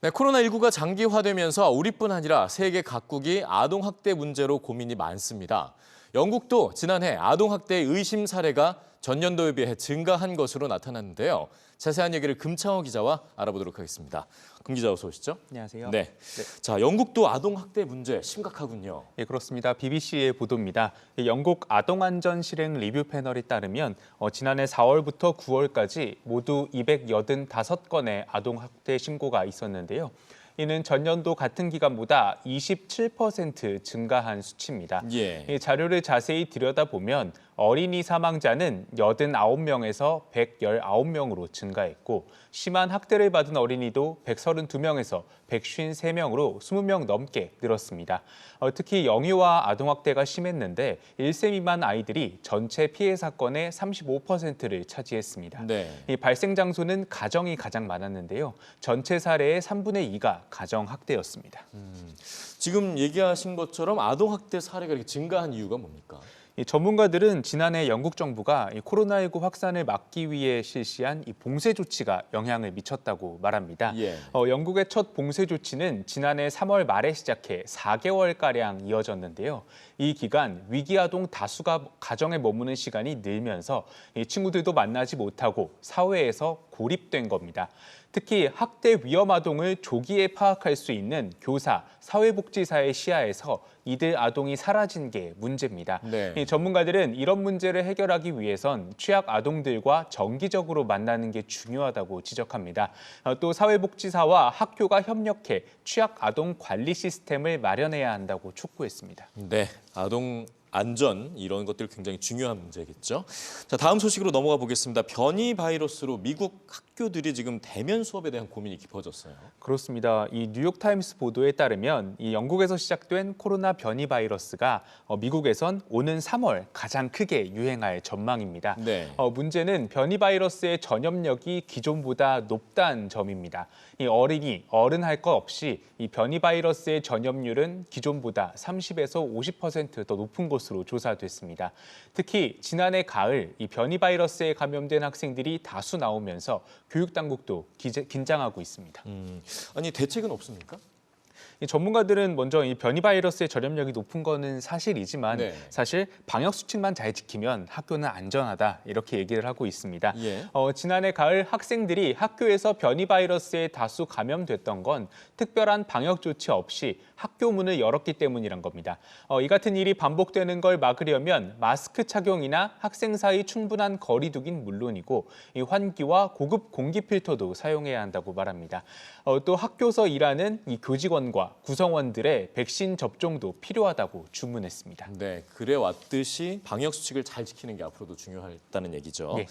네, 코로나19가 장기화되면서 우리뿐 아니라 세계 각국이 아동학대 문제로 고민이 많습니다. 영국도 지난해 아동학대의 의심 사례가 전년도에 비해 증가한 것으로 나타났는데요. 자세한 얘기를 금창호 기자와 알아보도록 하겠습니다. 금 기자 어서 오시죠. 안녕하세요. 네. 자, 영국도 아동학대 문제 심각하군요. 예, 그렇습니다. BBC의 보도입니다. 영국 아동안전 실행 리뷰 패널에 따르면 지난해 4월부터 9월까지 모두 285건의 아동학대 신고가 있었는데요. 이는 전년도 같은 기간보다 27% 증가한 수치입니다. 예. 이 자료를 자세히 들여다보면 어린이 사망자는 89명에서 119명으로 증가했고 심한 학대를 받은 어린이도 132명에서 153명으로 20명 넘게 늘었습니다. 특히 영유아 아동학대가 심했는데 1세 미만 아이들이 전체 피해 사건의 35%를 차지했습니다. 네. 이 발생 장소는 가정이 가장 많았는데요. 전체 사례의 3분의 2가 가정학대였습니다. 지금 얘기하신 것처럼 아동학대 사례가 이렇게 증가한 이유가 뭡니까? 이 전문가들은 지난해 영국 정부가 이 코로나19 확산을 막기 위해 실시한 이 봉쇄 조치가 영향을 미쳤다고 말합니다. 예. 영국의 첫 봉쇄 조치는 지난해 3월 말에 시작해 4개월가량 이어졌는데요. 이 기간 위기 아동 다수가 가정에 머무는 시간이 늘면서 이 친구들도 만나지 못하고 사회에서 고립된 겁니다. 특히 학대 위험 아동을 조기에 파악할 수 있는 교사, 사회복지사의 시야에서 이들 아동이 사라진 게 문제입니다. 네. 이 전문가들은 이런 문제를 해결하기 위해선 취약 아동들과 정기적으로 만나는 게 중요하다고 지적합니다. 또 사회복지사와 학교가 협력해 취약 아동 관리 시스템을 마련해야 한다고 촉구했습니다. 네, 아동 안전 이런 것들 굉장히 중요한 문제겠죠. 자, 다음 소식으로 넘어가 보겠습니다. 변이 바이러스로 미국 학교들이 지금 대면 수업에 대한 고민이 깊어졌어요. 그렇습니다. 이 뉴욕타임스 보도에 따르면 이 영국에서 시작된 코로나 변이 바이러스가 미국에선 오는 3월 가장 크게 유행할 전망입니다. 네. 문제는 변이 바이러스의 전염력이 기존보다 높다는 점입니다. 이 어린이, 어른 할 것 없이 이 변이 바이러스의 전염률은 기존보다 30에서 50% 더 높은 것으로 조사됐습니다. 특히 지난해 가을 이 변이 바이러스에 감염된 학생들이 다수 나오면서 교육 당국도 긴장하고 있습니다. 아니 대책은 없습니까? 이 전문가들은 먼저 이 변이 바이러스의 전염력이 높은 거는 사실이지만 네. 사실 방역 수칙만 잘 지키면 학교는 안전하다 이렇게 얘기를 하고 있습니다. 예. 지난해 가을 학생들이 학교에서 변이 바이러스에 다수 감염됐던 건 특별한 방역 조치 없이 학교 문을 열었기 때문이란 겁니다. 이 같은 일이 반복되는 걸 막으려면 마스크 착용이나 학생 사이 충분한 거리 두기는 물론이고 이 환기와 고급 공기 필터도 사용해야 한다고 말합니다. 또 학교에서 일하는 이 교직원과 구성원들의 백신 접종도 필요하다고 주문했습니다. 네, 그래 왔듯이 방역 수칙을 잘 지키는 게 앞으로도 중요하다는 얘기죠. 네.